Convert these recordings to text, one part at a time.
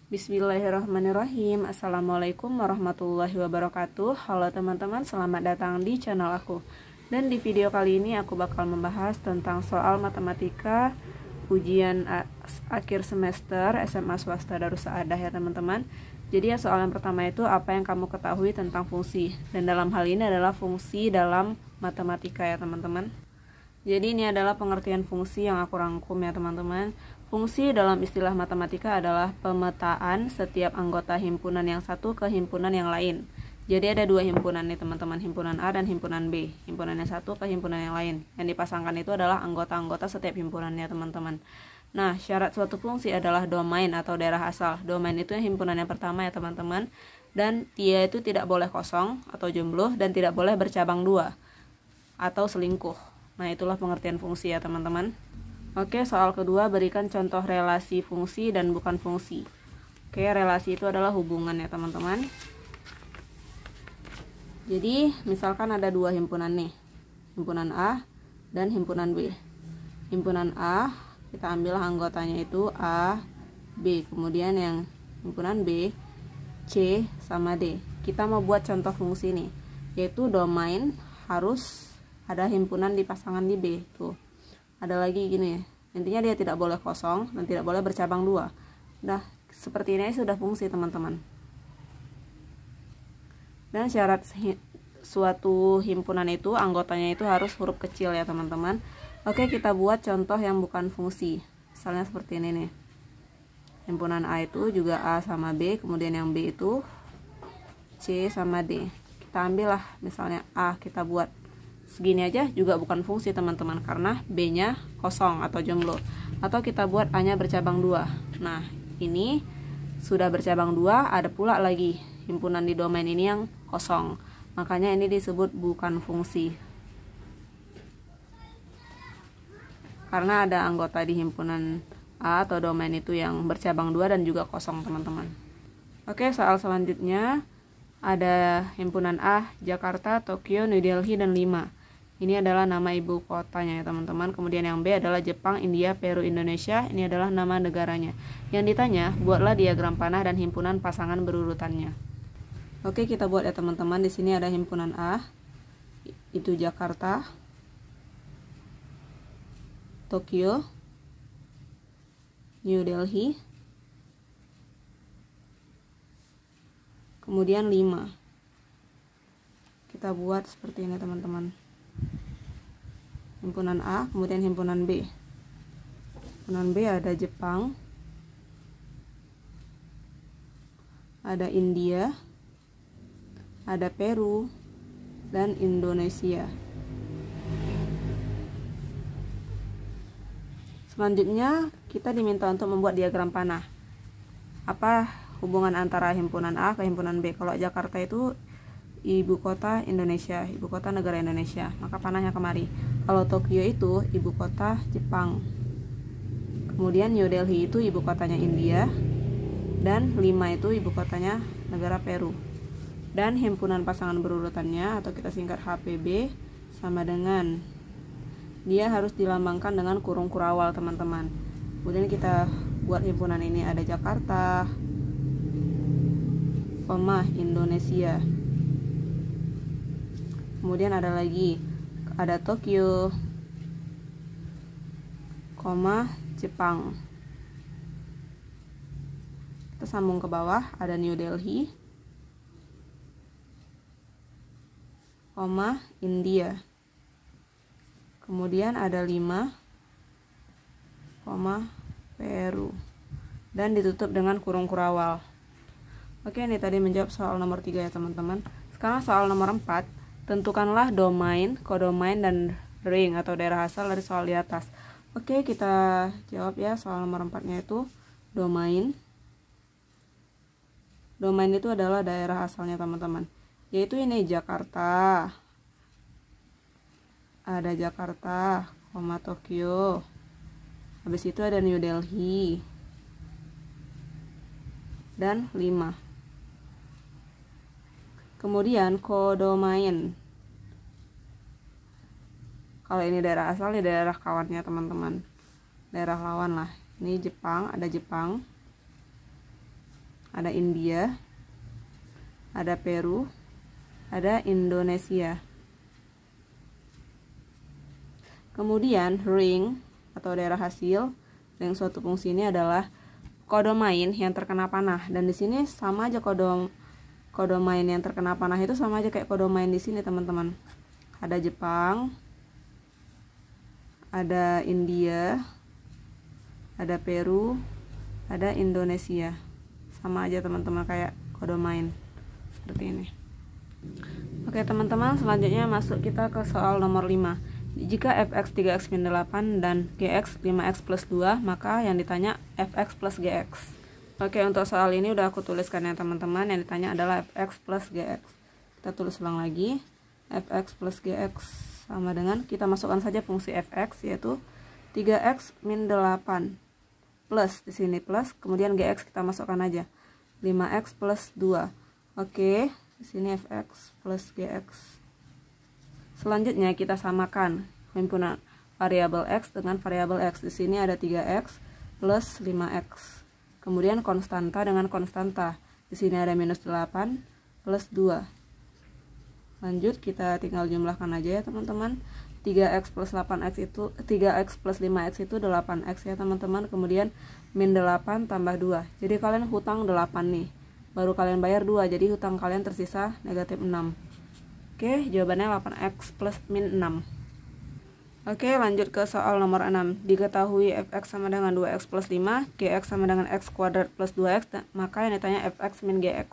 Bismillahirrahmanirrahim. Assalamualaikum warahmatullahi wabarakatuh. Halo teman-teman, selamat datang di channel aku. Dan di video kali ini aku bakal membahas tentang soal matematika ujian akhir semester SMA swasta Darus Saadah ya teman-teman. Jadi ya, soal yang pertama itu apa yang kamu ketahui tentang fungsi. Dan dalam hal ini adalah fungsi dalam matematika ya teman-teman. Jadi ini adalah pengertian fungsi yang aku rangkum ya teman-teman. Fungsi dalam istilah matematika adalah pemetaan setiap anggota himpunan yang satu ke himpunan yang lain. Jadi ada dua himpunan nih teman-teman, himpunan A dan himpunan B. Himpunan yang satu ke himpunan yang lain. Yang dipasangkan itu adalah anggota-anggota setiap himpunannya teman-teman. Nah, syarat suatu fungsi adalah domain atau daerah asal. Domain itu yang himpunan yang pertama ya teman-teman. Dan dia itu tidak boleh kosong atau jumlah dan tidak boleh bercabang dua atau selingkuh. Nah, itulah pengertian fungsi ya teman-teman. Oke, soal kedua, berikan contoh relasi fungsi dan bukan fungsi. Oke, relasi itu adalah hubungan ya teman-teman. Jadi, misalkan ada dua himpunan nih, himpunan A dan himpunan B. Himpunan A, kita ambil anggotanya itu A, B. Kemudian yang himpunan B, C sama D. Kita mau buat contoh fungsi nih, yaitu domain harus ada himpunan di pasangan di B. Tuh. Ada lagi gini, intinya dia tidak boleh kosong dan tidak boleh bercabang dua. Nah, seperti ini sudah fungsi teman-teman. Dan syarat suatu himpunan itu anggotanya itu harus huruf kecil ya teman-teman. Oke, kita buat contoh yang bukan fungsi. Misalnya seperti ini nih. Himpunan A itu juga A sama B, kemudian yang B itu C sama D. Kita ambil lah misalnya A, kita buat segini aja juga bukan fungsi teman-teman, karena B-nya kosong atau jomblo. Atau kita buat A-nya bercabang dua. Nah, ini sudah bercabang dua, ada pula lagi himpunan di domain ini yang kosong. Makanya ini disebut bukan fungsi. Karena ada anggota di himpunan A atau domain itu yang bercabang dua dan juga kosong teman-teman. Oke, soal selanjutnya ada himpunan A, Jakarta, Tokyo, New Delhi, dan Lima. Ini adalah nama ibu kotanya ya teman-teman. Kemudian yang B adalah Jepang, India, Peru, Indonesia. Ini adalah nama negaranya. Yang ditanya, buatlah diagram panah dan himpunan pasangan berurutannya. Oke, kita buat ya teman-teman. Di sini ada himpunan A, itu Jakarta, Tokyo, New Delhi, kemudian 5. Kita buat seperti ini teman-teman. Himpunan A, kemudian himpunan B. Himpunan B ada Jepang, ada India, ada Peru, dan Indonesia. Selanjutnya kita diminta untuk membuat diagram panah. Apa hubungan antara himpunan A ke himpunan B? Kalau Jakarta itu ibu kota Indonesia, ibu kota negara Indonesia, maka panahnya kemari. Kalau Tokyo itu ibu kota Jepang. Kemudian New Delhi itu ibu kotanya India, dan Lima itu ibu kotanya negara Peru. Dan himpunan pasangan berurutannya atau kita singkat HPB sama dengan, dia harus dilambangkan dengan kurung kurawal teman-teman. Kemudian kita buat himpunan ini ada Jakarta, Indonesia. Kemudian ada lagi, ada Tokyo, Jepang. Kita sambung ke bawah, ada New Delhi, India. Kemudian ada 5, Peru. Dan ditutup dengan kurung kurawal. Oke, ini tadi menjawab soal nomor 3 ya teman-teman. Sekarang soal nomor 4. Tentukanlah domain, kodomain, dan ring atau daerah asal dari soal di atas. Oke, kita jawab ya. Soal nomor 4-nya itu domain. Domain itu adalah daerah asalnya teman-teman. Yaitu ini Jakarta. Ada Jakarta, Tokyo. Habis itu ada New Delhi. Dan 5. Kemudian kodomain. Kalau ini daerah asal, ini daerah kawannya teman-teman. Daerah lawan lah. Ini Jepang, ada Jepang. ada India, ada Peru, ada Indonesia. Kemudian ring atau daerah hasil dari suatu fungsi ini adalah kodomain yang terkena panah, dan di sini sama aja kodomain yang terkena panah itu sama aja kayak kodomain di sini teman-teman. Ada Jepang, ada India, ada Peru, ada Indonesia. Sama aja teman-teman kayak kodomain seperti ini. Oke teman-teman, selanjutnya masuk kita ke soal nomor 5. Jika fx 3x min 8 dan gx 5x plus 2, maka yang ditanya fx plus gx. Oke, untuk soal ini udah aku tuliskan ya teman-teman. Yang ditanya adalah fx plus gx. Kita tulis ulang lagi. Fx plus gx sama dengan, kita masukkan saja fungsi fx, yaitu 3x min 8 plus, di sini plus, kemudian gx kita masukkan aja 5x plus 2. Oke, di sini fx plus gx. Selanjutnya kita samakan himpunan variabel x dengan variabel x. Di sini ada 3x plus 5x. Kemudian konstanta dengan konstanta. Di sini ada minus 8 plus 2. Lanjut, kita tinggal jumlahkan aja ya teman-teman. 3x plus 8x itu 3x plus 5x itu 8x ya teman-teman. Kemudian min 8 tambah 2. Jadi kalian hutang 8 nih. Baru kalian bayar 2. Jadi hutang kalian tersisa negatif 6. Oke, jawabannya 8x plus min 6. Oke, lanjut ke soal nomor 6. Diketahui fx sama dengan 2x plus 5, gx sama dengan x kuadrat plus 2x, maka yang ditanya fx min gx.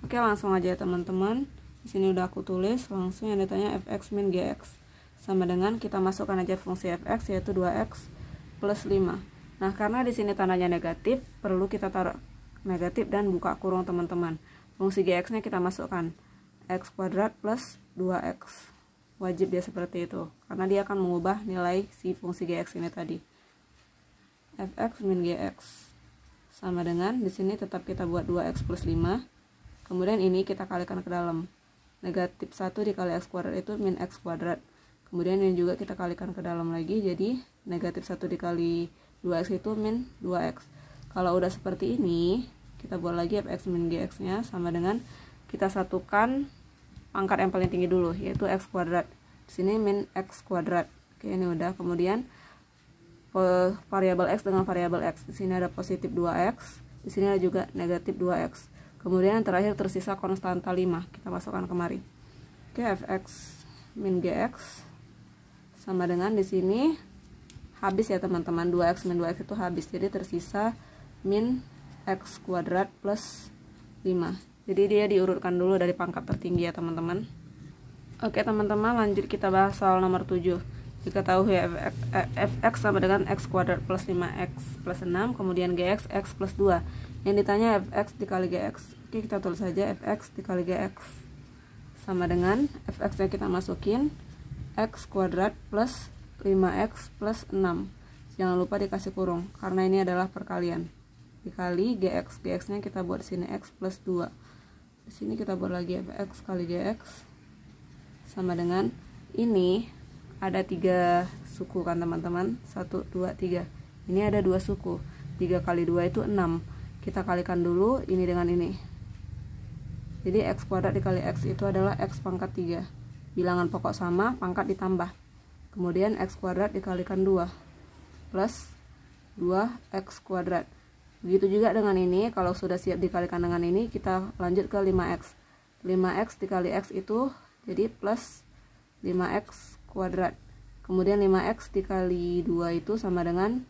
Oke, langsung aja ya teman-teman. Di sini udah aku tulis, langsung yang ditanya fx min gx. Sama dengan kita masukkan aja fungsi fx, yaitu 2x plus 5. Nah, karena di sini tandanya negatif, perlu kita taruh negatif dan buka kurung teman-teman. Fungsi gx-nya kita masukkan x kuadrat plus 2x. Wajib dia seperti itu, karena dia akan mengubah nilai si fungsi gx ini tadi. Fx min gx sama dengan, di sini tetap kita buat 2x plus 5. Kemudian ini kita kalikan ke dalam. Negatif 1 dikali x kuadrat itu min x kuadrat. Kemudian ini juga kita kalikan ke dalam lagi, jadi negatif 1 dikali 2x itu min 2x. Kalau udah seperti ini, kita buat lagi fx min gx nya sama dengan, kita satukan pangkat yang paling tinggi dulu, yaitu x kuadrat. Di sini min x kuadrat. Oke, ini udah. Kemudian variabel x dengan variabel x. Di sini ada positif 2x, di sini ada juga negatif 2x. Kemudian yang terakhir tersisa konstanta 5. Kita masukkan kemari. Oke, fx min gx sama dengan, di sini habis ya teman-teman. 2x min 2x itu habis. Jadi tersisa min x kuadrat plus 5. Jadi dia diurutkan dulu dari pangkat tertinggi ya teman-teman. Oke teman-teman, lanjut kita bahas soal nomor 7. Diketahui fx sama dengan x kuadrat plus 5x plus 6, kemudian gx x plus 2. Yang ditanya fx dikali gx. Oke, kita tulis saja fx dikali gx sama dengan, fx nya kita masukin x kuadrat plus 5x plus 6. Jangan lupa dikasih kurung, karena ini adalah perkalian. Dikali gx nya kita buat di sini x plus 2. Di sini kita buat lagi fx kali gx sama dengan, ini ada 3 suku kan teman-teman, 1, 2, 3. Ini ada 2 suku, 3 kali 2 itu 6. Kita kalikan dulu ini dengan ini. Jadi x kuadrat dikali x itu adalah x pangkat 3. Bilangan pokok sama, pangkat ditambah. Kemudian x kuadrat dikalikan 2 plus 2x kuadrat. Begitu juga dengan ini, kalau sudah siap dikalikan dengan ini, kita lanjut ke 5x. 5x dikali x itu jadi plus 5x kuadrat. Kemudian 5x dikali 2 itu sama dengan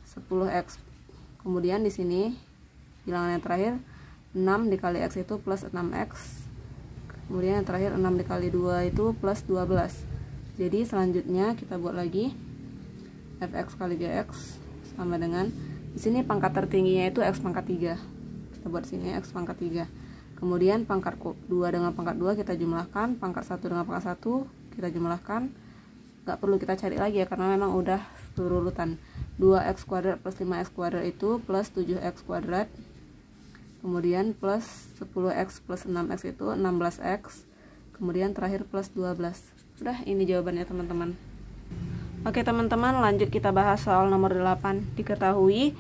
10x. Kemudian di sini bilangan yang terakhir 6 dikali x itu plus 6x. Kemudian yang terakhir 6 dikali 2 itu plus 12. Jadi selanjutnya kita buat lagi fx kali gx sama dengan, di sini pangkat tertingginya itu x pangkat 3. Kita buat sini x pangkat 3. Kemudian pangkat 2 dengan pangkat 2 kita jumlahkan, pangkat 1 dengan pangkat 1 kita jumlahkan. Gak perlu kita cari lagi ya, karena memang udah berurutan. 2x kuadrat plus 5x kuadrat itu plus 7x kuadrat. Kemudian plus 10x plus 6x itu 16x. Kemudian terakhir plus 12. Udah, ini jawabannya teman-teman. Oke teman-teman, lanjut kita bahas soal nomor 8. Diketahui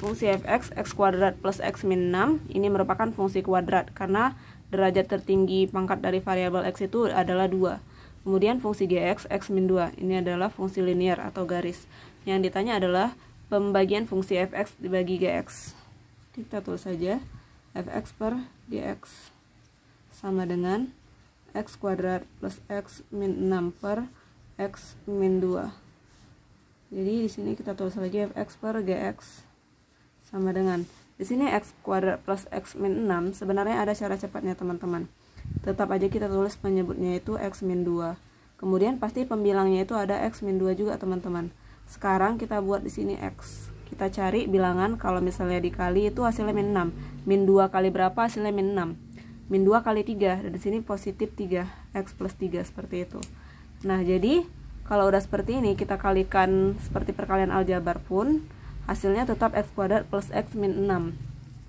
fungsi fx x kuadrat plus x min 6 ini merupakan fungsi kuadrat karena derajat tertinggi pangkat dari variabel x itu adalah 2. Kemudian fungsi gx x min 2 ini adalah fungsi linear atau garis. Yang ditanya adalah pembagian fungsi fx dibagi gx. Kita tulis saja fx per gx sama dengan x kuadrat plus x min 6 per x min 2. Jadi di sini kita tulis lagi fx per gx sama dengan, di sini x kuadrat plus x min 6 sebenarnya ada cara cepatnya teman-teman. Tetap aja kita tulis penyebutnya itu x min 2. Kemudian pasti pembilangnya itu ada x min 2 juga teman-teman. Sekarang kita buat di sini x. Kita cari bilangan kalau misalnya dikali itu hasilnya min 6. Min 2 kali berapa hasilnya min 6. Min 2 kali 3 dan di sini positif 3, x plus 3 seperti itu. Nah, jadi kalau udah seperti ini kita kalikan seperti perkalian aljabar pun hasilnya tetap x kuadrat plus x min 6.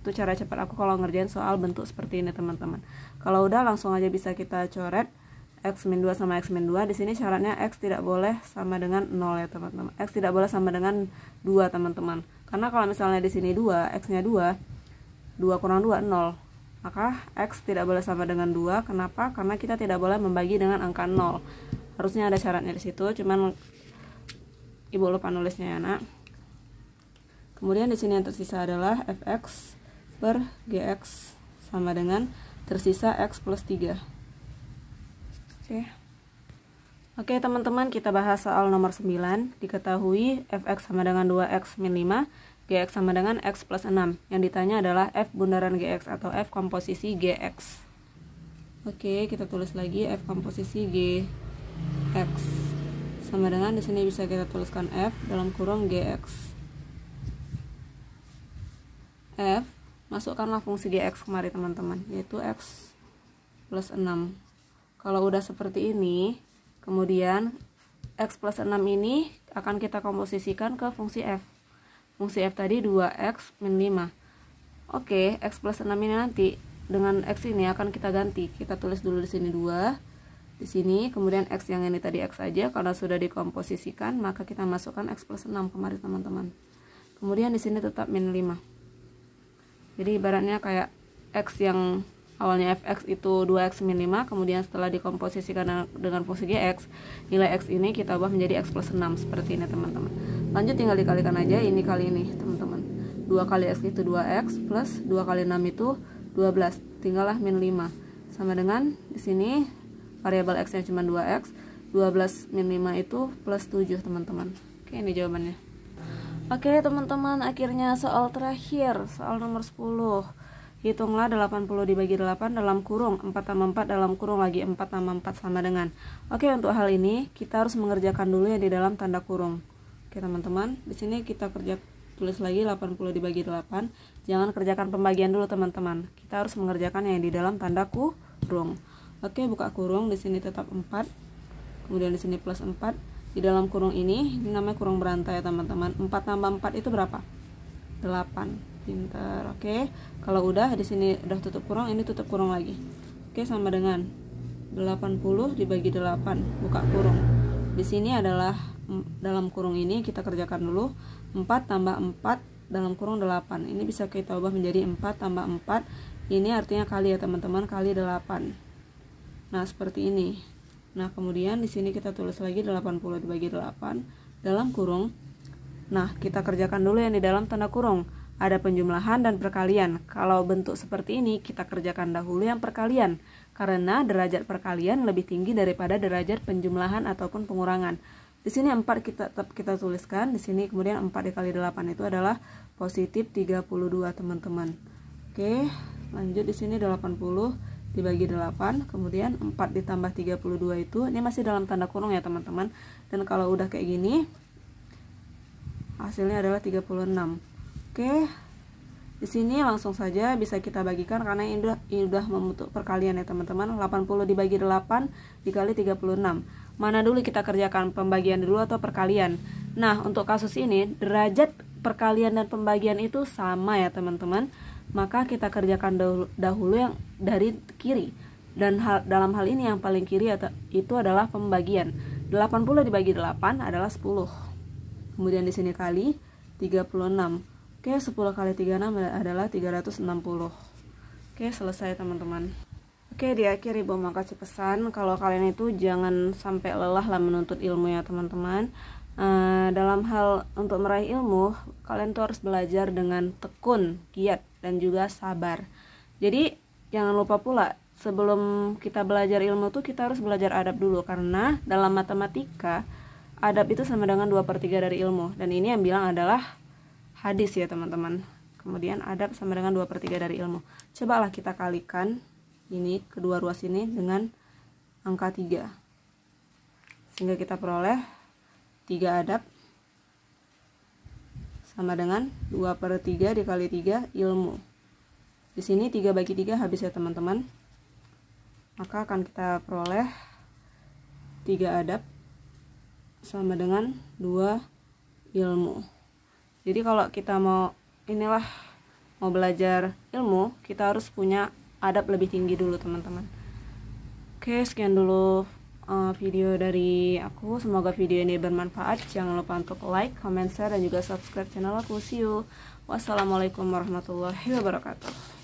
Itu cara cepat aku kalau ngerjain soal bentuk seperti ini teman-teman. Kalau udah langsung aja bisa kita coret x min 2 sama x min 2. Di sini syaratnya x tidak boleh sama dengan 0 ya teman-teman. X tidak boleh sama dengan 2 teman-teman. Karena kalau misalnya di sini 2, x-nya 2, 2 kurang 2 0. Maka x tidak boleh sama dengan 2. Kenapa? Karena kita tidak boleh membagi dengan angka 0. Harusnya ada syaratnya di situ, cuman ibu lupa nulisnya ya, Nak. Kemudian di sini yang tersisa adalah fx per gx sama dengan tersisa x plus 3. Oke teman-teman, kita bahas soal nomor 9. Diketahui fx sama dengan 2x min 5, gx sama dengan x plus 6. Yang ditanya adalah f bundaran gx atau f komposisi gx. Oke, kita tulis lagi f komposisi gx sama dengan, di sini bisa kita tuliskan f dalam kurung gx. F, masukkanlah fungsi gx kemari teman-teman, yaitu x plus 6. Kalau udah seperti ini, kemudian x plus 6 ini akan kita komposisikan ke fungsi f. Fungsi f tadi 2x min 5. Oke, x plus 6 ini nanti dengan x ini akan kita ganti. Kita tulis dulu di sini 2. Di sini, kemudian x yang ini tadi x aja, karena sudah dikomposisikan, maka kita masukkan x plus 6 kemari teman-teman. Kemudian di sini tetap min 5. Jadi ibaratnya kayak x yang awalnya fx itu 2x min 5, kemudian setelah dikomposisikan dengan fungsi gx, nilai x ini kita ubah menjadi x plus 6 seperti ini teman-teman. Lanjut tinggal dikalikan aja ini kali ini teman-teman. 2 kali x itu 2x plus 2 kali 6 itu 12, tinggallah min 5 sama dengan di sini variabel x nya cuma 2x, 12 min 5 itu plus 7 teman-teman. Oke, ini jawabannya. Oke teman-teman, akhirnya soal terakhir, soal nomor 10. Hitunglah 80 dibagi 8 dalam kurung 4 tambah 4 dalam kurung lagi 4 tambah 4 sama dengan. Oke, untuk hal ini kita harus mengerjakan dulu yang di dalam tanda kurung. Oke teman-teman, di sini kita tulis lagi 80 dibagi 8. Jangan kerjakan pembagian dulu teman-teman. Kita harus mengerjakan yang di dalam tanda kurung. Oke, buka kurung, di sini tetap 4. Kemudian di sini plus 4. Di dalam kurung ini namanya kurung berantai ya teman-teman. 4 tambah 4 itu berapa? 8. Pintar. Oke. Kalau udah di sini udah tutup kurung, ini tutup kurung lagi. Oke, sama dengan 80 dibagi 8. Buka kurung. Di sini adalah dalam kurung ini kita kerjakan dulu 4 tambah 4 dalam kurung 8. Ini bisa kita ubah menjadi 4 tambah 4. Ini artinya kali ya teman-teman, kali 8. Nah, seperti ini. Nah, kemudian di sini kita tulis lagi 80 dibagi 8 dalam kurung. Nah, kita kerjakan dulu yang di dalam tanda kurung. Ada penjumlahan dan perkalian. Kalau bentuk seperti ini, kita kerjakan dahulu yang perkalian. Karena derajat perkalian lebih tinggi daripada derajat penjumlahan ataupun pengurangan. Di sini 4 kita tuliskan. Di sini kemudian 4 dikali 8 itu adalah positif 32 teman-teman. Oke, lanjut di sini 80 dibagi 8, kemudian 4 ditambah 32 itu, ini masih dalam tanda kurung ya teman-teman. Dan kalau udah kayak gini, hasilnya adalah 36. Oke, di sini langsung saja bisa kita bagikan karena ini udah membentuk perkalian ya teman-teman. 80 dibagi 8 dikali 36. Mana dulu kita kerjakan, pembagian dulu atau perkalian? Nah, untuk kasus ini derajat perkalian dan pembagian itu sama ya teman-teman. Maka kita kerjakan dahulu yang dari kiri. Dan dalam hal ini yang paling kiri itu adalah pembagian. 80 dibagi 8 adalah 10. Kemudian di sini kali 36. Oke, 10 kali 36 adalah 360. Oke, selesai teman-teman. Oke, di akhir Ibu mau kasih pesan kalau kalian itu jangan sampai lelah lah menuntut ilmu ya teman-teman. Dalam hal untuk meraih ilmu, kalian tuh harus belajar dengan tekun, giat, dan juga sabar. Jadi jangan lupa pula, sebelum kita belajar ilmu tuh kita harus belajar adab dulu, karena dalam matematika adab itu sama dengan 2/3 dari ilmu, dan ini yang bilang adalah hadis ya teman-teman. Kemudian adab sama dengan 2/3 dari ilmu. Cobalah kita kalikan ini, kedua ruas ini dengan angka 3, sehingga kita peroleh 3 adab sama dengan 2/3 dikali 3 ilmu. Di sini 3 bagi 3 habis ya teman-teman. Maka akan kita peroleh 3 adab sama dengan 2 ilmu. Jadi kalau kita mau belajar ilmu, kita harus punya adab lebih tinggi dulu teman-teman. Oke, sekian dulu video dari aku. Semoga video ini bermanfaat. Jangan lupa untuk like, comment, share, dan juga subscribe channel aku. See you. Wassalamualaikum warahmatullahi wabarakatuh.